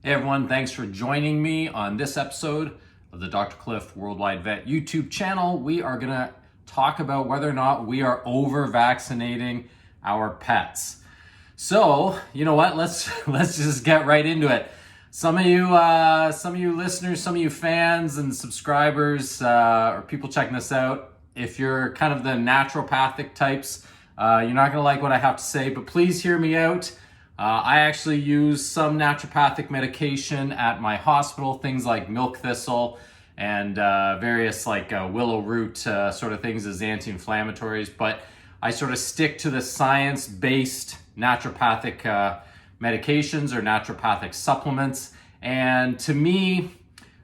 Hey everyone, thanks for joining me on this episode of the Dr. Cliff Worldwide Vet YouTube channel. We are gonna talk about whether or not we are over-vaccinating our pets. So, you know what? Let's just get right into it. Some of you listeners, some of you fans and subscribers, or people checking this out, if you're kind of the naturopathic types, you're not gonna like what I have to say, but please hear me out. I actually use some naturopathic medication at my hospital, things like milk thistle and various like willow root sort of things as anti-inflammatories, but I sort of stick to the science-based naturopathic medications or naturopathic supplements. And to me,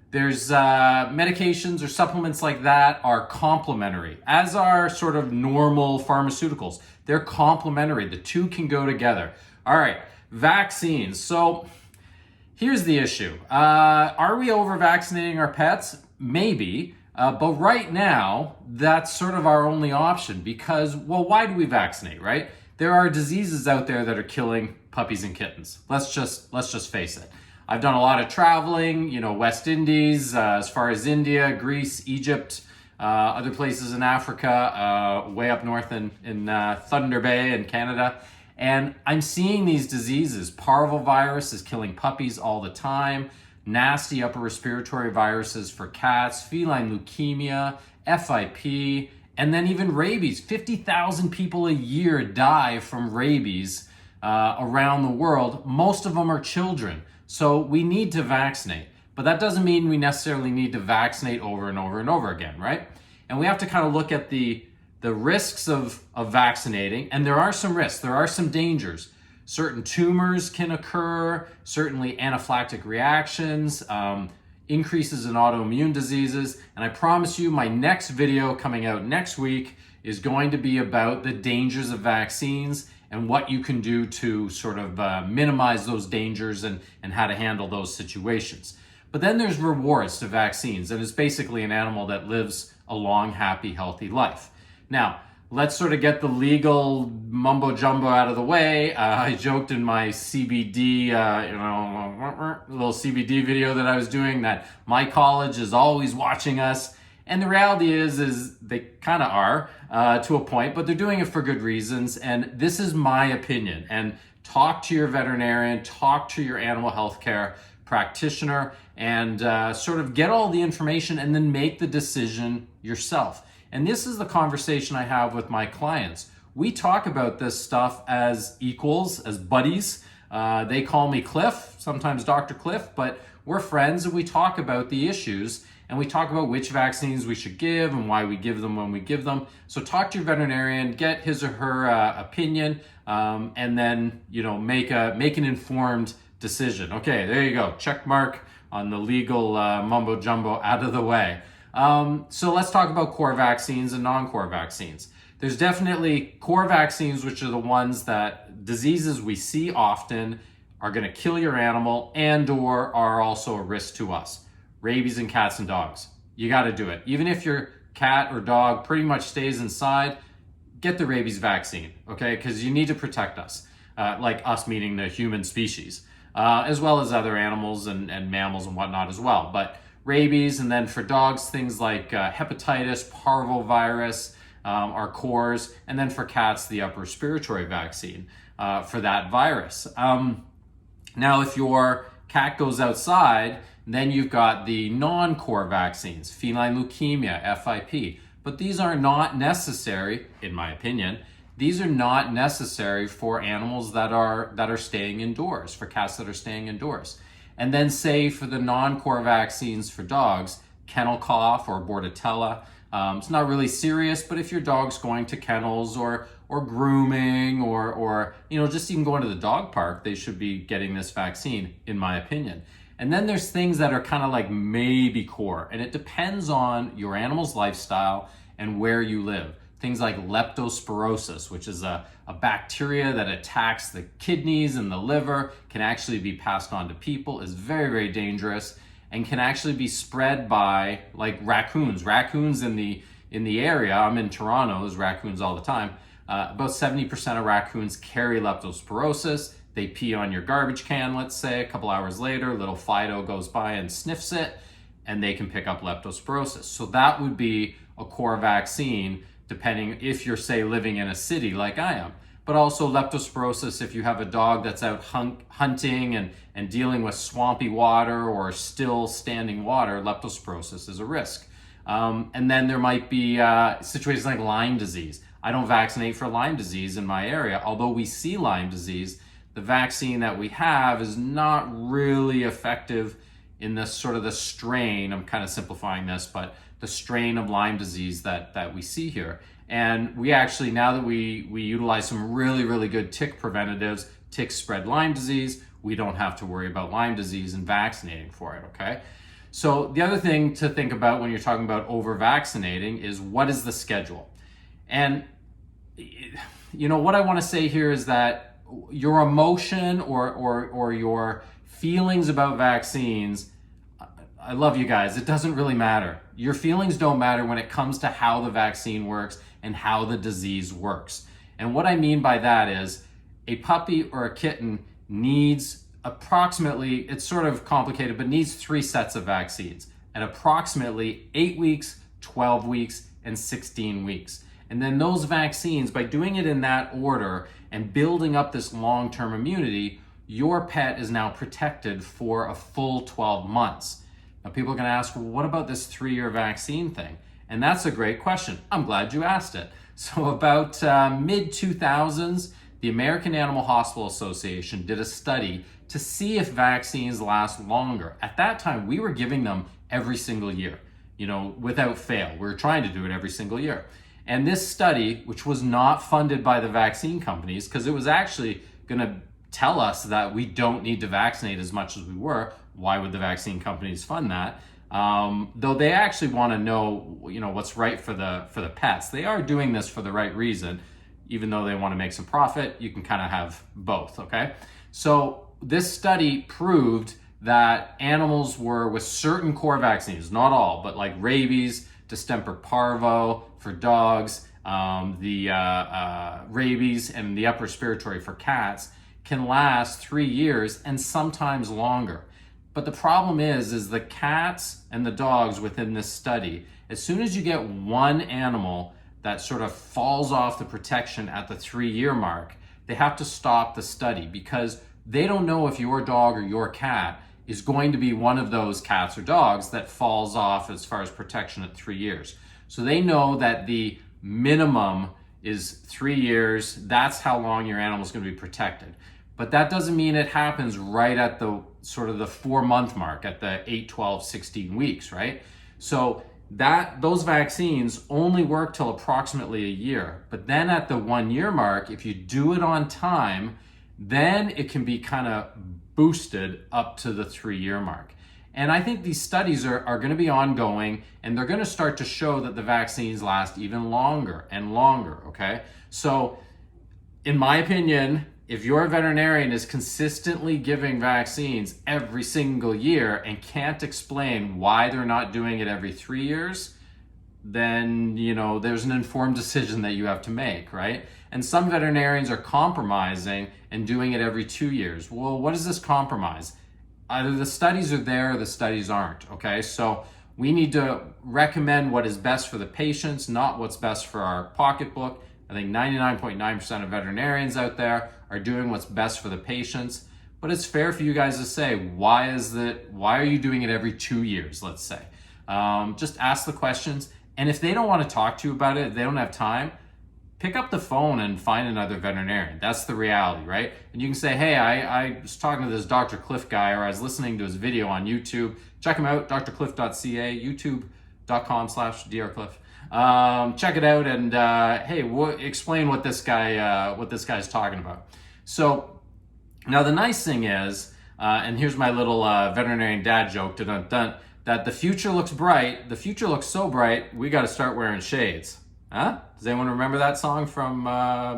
there's medications or supplements like that are complementary, as are sort of normal pharmaceuticals. They're complementary. The two can go together. All right, vaccines. So here's the issue. Are we over-vaccinating our pets? Maybe. But right now, that's sort of our only option because, well, why do we vaccinate, right? There are diseases out there that are killing puppies and kittens. Let's just face it. I've done a lot of traveling, West Indies, as far as India, Greece, Egypt, other places in Africa, way up north in Thunder Bay in Canada. And I'm seeing these diseases. Parvovirus is killing puppies all the time. Nasty upper respiratory viruses for cats, feline leukemia, FIP, and then even rabies. 50,000 people a year die from rabies around the world. Most of them are children. So we need to vaccinate. But that doesn't mean we necessarily need to vaccinate over and over and over again, right? And we have to kind of look at the risks of vaccinating, and there are some risks, there are some dangers. Certain tumors can occur, certainly anaphylactic reactions, increases in autoimmune diseases, and I promise you my next video coming out next week is going to be about the dangers of vaccines and what you can do to sort of minimize those dangers and how to handle those situations. But then there's rewards to vaccines, and it's basically an animal that lives a long, happy, healthy life. Now, let's sort of get the legal mumbo jumbo out of the way. I joked in my CBD, little CBD video that I was doing that my college is always watching us. And the reality is they kind of are to a point, but they're doing it for good reasons. And this is my opinion. And talk to your veterinarian, talk to your animal health care practitioner, and sort of get all the information and then make the decision yourself. And this is the conversation I have with my clients. We talk about this stuff as equals, as buddies. They call me Cliff, sometimes Dr. Cliff, but we're friends and we talk about the issues and we talk about which vaccines we should give and why we give them when we give them. So talk to your veterinarian, get his or her opinion, and then make an informed decision. Okay, there you go. Check mark on the legal mumbo jumbo out of the way. So let's talk about core vaccines and non-core vaccines. There's definitely core vaccines, which are the ones that diseases we see often are going to kill your animal and or are also a risk to us. Rabies in cats and dogs. You got to do it. Even if your cat or dog pretty much stays inside, get the rabies vaccine, okay? Because you need to protect us, like us meaning the human species, as well as other animals and mammals and whatnot as well. But rabies, and then for dogs, things like hepatitis, parvovirus are cores, and then for cats, the upper respiratory vaccine for that virus. Now, if your cat goes outside, then you've got the non-core vaccines, feline leukemia, FIP, but these are not necessary, in my opinion. These are not necessary for animals that are staying indoors, for cats that are staying indoors. And then say for the non-core vaccines for dogs, kennel cough or bordetella. It's not really serious, but if your dog's going to kennels or grooming or just even going to the dog park, they should be getting this vaccine, in my opinion. And then there's things that are kind of like maybe core, and it depends on your animal's lifestyle and where you live. Things like leptospirosis, which is a bacteria that attacks the kidneys and the liver, can actually be passed on to people, is very, very dangerous, and can actually be spread by like raccoons. Raccoons in the area, I'm in Toronto, there's raccoons all the time. About 70% of raccoons carry leptospirosis. they pee on your garbage can, let's say, a couple hours later, little Fido goes by and sniffs it, and they can pick up leptospirosis. So that would be a core vaccine, depending if you're, say, living in a city like I am. But also leptospirosis if you have a dog that's out hunting and dealing with swampy water or still standing water, leptospirosis is a risk. And then there might be situations like Lyme disease. I don't vaccinate for Lyme disease in my area, although we see Lyme disease. The vaccine that we have is not really effective in this sort of the strain, I'm kind of simplifying this, but the strain of Lyme disease that we see here. And we actually, now that we utilize some really, really good tick preventatives, ticks spread Lyme disease, we don't have to worry about Lyme disease and vaccinating for it, okay? So the other thing to think about when you're talking about over-vaccinating is what is the schedule? And what I want to say here is that your emotion or your feelings about vaccines, I love you guys, it doesn't really matter. Your feelings don't matter when it comes to how the vaccine works and how the disease works. And what I mean by that is a puppy or a kitten needs approximately, it's sort of complicated, but needs 3 sets of vaccines at approximately 8 weeks, 12 weeks, and 16 weeks. And then those vaccines, by doing it in that order and building up this long-term immunity, your pet is now protected for a full 12 months. Now people are gonna ask, well, what about this 3-year vaccine thing? And that's a great question. I'm glad you asked it. So about mid-2000s, the American Animal Hospital Association did a study to see if vaccines last longer. At that time, we were giving them every single year, without fail. We were trying to do it every single year. And this study, which was not funded by the vaccine companies, because it was actually gonna tell us that we don't need to vaccinate as much as we were. Why would the vaccine companies fund that? Though they actually want to know, what's right for the pets. They are doing this for the right reason. Even though they want to make some profit, you can kind of have both, okay? So this study proved that animals were with certain core vaccines, not all, but like rabies, distemper parvo for dogs, the rabies and the upper respiratory for cats can last 3 years and sometimes longer. But the problem is the cats and the dogs within this study, as soon as you get one animal that sort of falls off the protection at the 3-year mark, they have to stop the study because they don't know if your dog or your cat is going to be one of those cats or dogs that falls off as far as protection at 3 years. So they know that the minimum is 3 years. That's how long your animal is going to be protected. But that doesn't mean it happens right at the sort of the 4-month mark, at the 8, 12, 16 weeks, right? So those vaccines only work till approximately a year. But then at the 1-year mark, if you do it on time, then it can be kind of boosted up to the 3-year mark. And I think these studies are going to be ongoing, and they're going to start to show that the vaccines last even longer and longer, okay? So in my opinion, if your veterinarian is consistently giving vaccines every single year and can't explain why they're not doing it every 3 years, then, there's an informed decision that you have to make, right? And some veterinarians are compromising and doing it every 2 years. Well, what is this compromise? Either the studies are there or the studies aren't, okay? So we need to recommend what is best for the patients, not what's best for our pocketbook. I think 99.9% of veterinarians out there are doing what's best for the patients. But it's fair for you guys to say, why are you doing it every 2 years, let's say? Just ask the questions. And if they don't want to talk to you about it, if they don't have time, pick up the phone and find another veterinarian. That's the reality, right? And you can say, hey, I was talking to this Dr. Cliff guy, or I was listening to his video on YouTube. Check him out, drcliff.ca, youtube.com/drcliff. Check it out and hey, explain what this guy's talking about. So now the nice thing is, and here's my little veterinarian dad joke, that the future looks bright. The future looks so bright, we got to start wearing shades. Huh? Does anyone remember that song from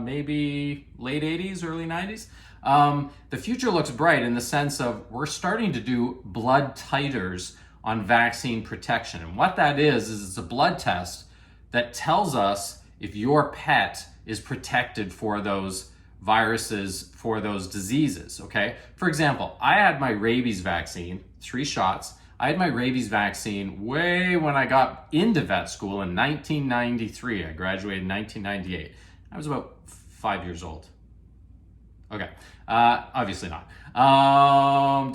maybe late 80s, early 90s? The future looks bright in the sense of we're starting to do blood titers on vaccine protection. And what that is it's a blood test that tells us if your pet is protected for those viruses for those diseases, okay? For example, I had my rabies vaccine, 3 shots. I had my rabies vaccine way when I got into vet school in 1993. I graduated in 1998. I was about 5 years old. Okay, obviously not.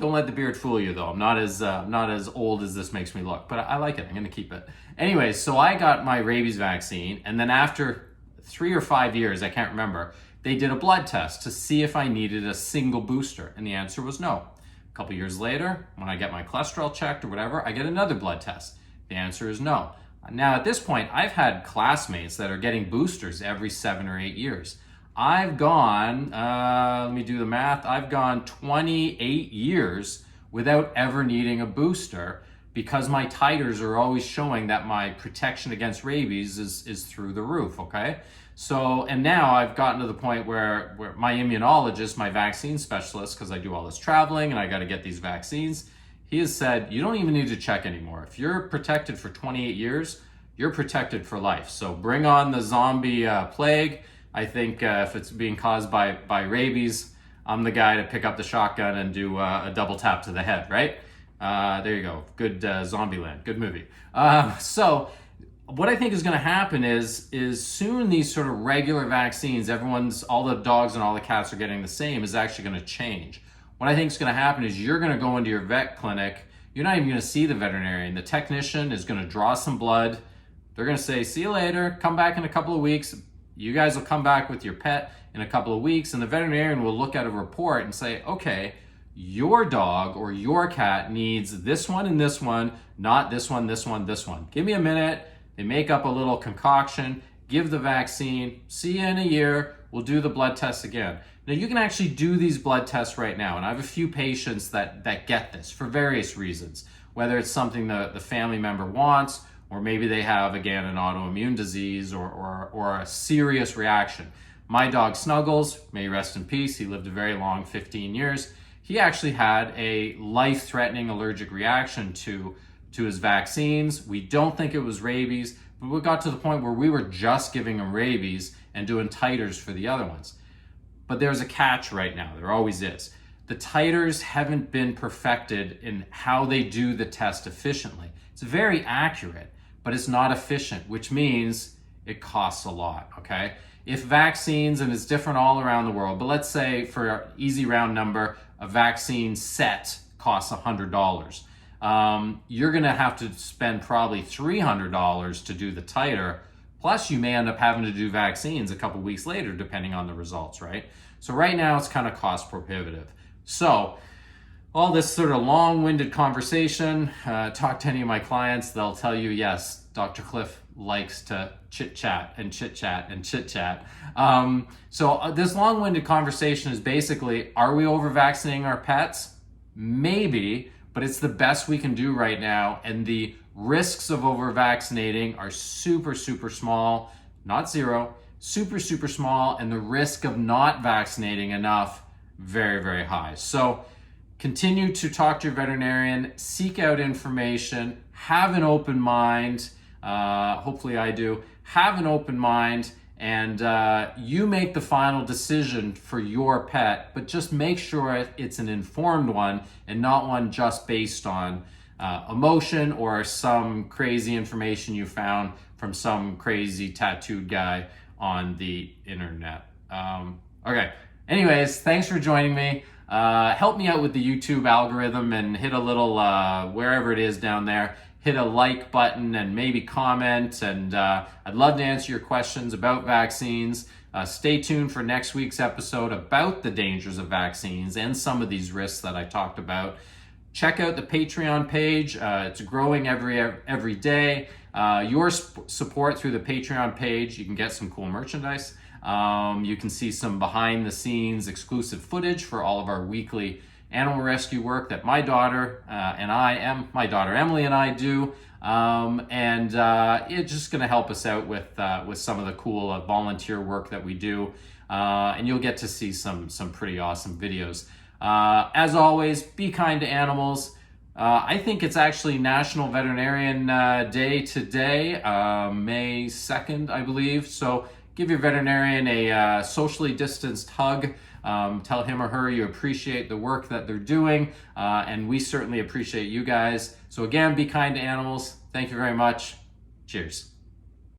Don't let the beard fool you, though. I'm not as old as this makes me look, but I like it. I'm gonna keep it. Anyway, so I got my rabies vaccine, and then after 3 or 5 years, I can't remember, they did a blood test to see if I needed a single booster, and the answer was no. A couple years later, when I get my cholesterol checked or whatever, I get another blood test. The answer is no. Now, at this point, I've had classmates that are getting boosters every 7 or 8 years. I've gone, let me do the math, I've gone 28 years without ever needing a booster because my titers are always showing that my protection against rabies is through the roof, okay? So, and now I've gotten to the point where my immunologist, my vaccine specialist, because I do all this traveling and I got to get these vaccines, he has said, you don't even need to check anymore. If you're protected for 28 years, you're protected for life. So bring on the zombie plague. I think if it's being caused by rabies, I'm the guy to pick up the shotgun and do a double tap to the head, right? There you go. Good Zombieland. Good movie. So what I think is going to happen is soon these sort of regular vaccines, all the dogs and all the cats are getting the same, is actually going to change. What I think is going to happen is you're going to go into your vet clinic. You're not even going to see the veterinarian. The technician is going to draw some blood. They're going to say, see you later. Come back in a couple of weeks. You guys will come back with your pet in a couple of weeks, and the veterinarian will look at a report and say, okay, your dog or your cat needs this one and this one, not this one, this one, this one. Give me a minute. They make up a little concoction, give the vaccine, see you in a year, we'll do the blood tests again. Now you can actually do these blood tests right now, and I have a few patients that get this for various reasons, whether it's something the family member wants, or maybe they have, again, an autoimmune disease or a serious reaction. My dog Snuggles, may he rest in peace, he lived a very long 15 years. He actually had a life-threatening allergic reaction to his vaccines. We don't think it was rabies, but we got to the point where we were just giving him rabies and doing titers for the other ones. But there's a catch right now, there always is. The titers haven't been perfected in how they do the test efficiently. It's very accurate, but it's not efficient, which means it costs a lot, okay? If vaccines, and it's different all around the world, but let's say for an easy round number, a vaccine set costs $100. You're gonna have to spend probably $300 to do the titer, plus you may end up having to do vaccines a couple weeks later, depending on the results, right? So right now it's kind of cost prohibitive. So all this sort of long-winded conversation, talk to any of my clients, they'll tell you, yes, Dr. Cliff likes to chit-chat and chit-chat and chit-chat. So this long-winded conversation is basically, are we over-vaccinating our pets? Maybe, but it's the best we can do right now, and the risks of over-vaccinating are super, super small, not zero, super, super small, and the risk of not vaccinating enough, very, very high. So continue to talk to your veterinarian, seek out information, have an open mind. Hopefully I do. Have an open mind, and you make the final decision for your pet, but just make sure it's an informed one and not one just based on emotion or some crazy information you found from some crazy tattooed guy on the internet. Okay. Anyways, thanks for joining me. Help me out with the YouTube algorithm and hit a little, wherever it is down there, hit a like button and maybe comment. And I'd love to answer your questions about vaccines. Stay tuned for next week's episode about the dangers of vaccines and some of these risks that I talked about. Check out the Patreon page. It's growing every day. Your support through the Patreon page, you can get some cool merchandise. You can see some behind the scenes exclusive footage for all of our weekly animal rescue work that my daughter my daughter Emily and I do. It's just going to help us out with some of the cool volunteer work that we do. And you'll get to see some pretty awesome videos. As always, be kind to animals. I think it's actually National Veterinarian Day today, May 2nd, I believe. So give your veterinarian a socially distanced hug. Tell him or her you appreciate the work that they're doing, and we certainly appreciate you guys. So again, be kind to animals. Thank you very much. Cheers.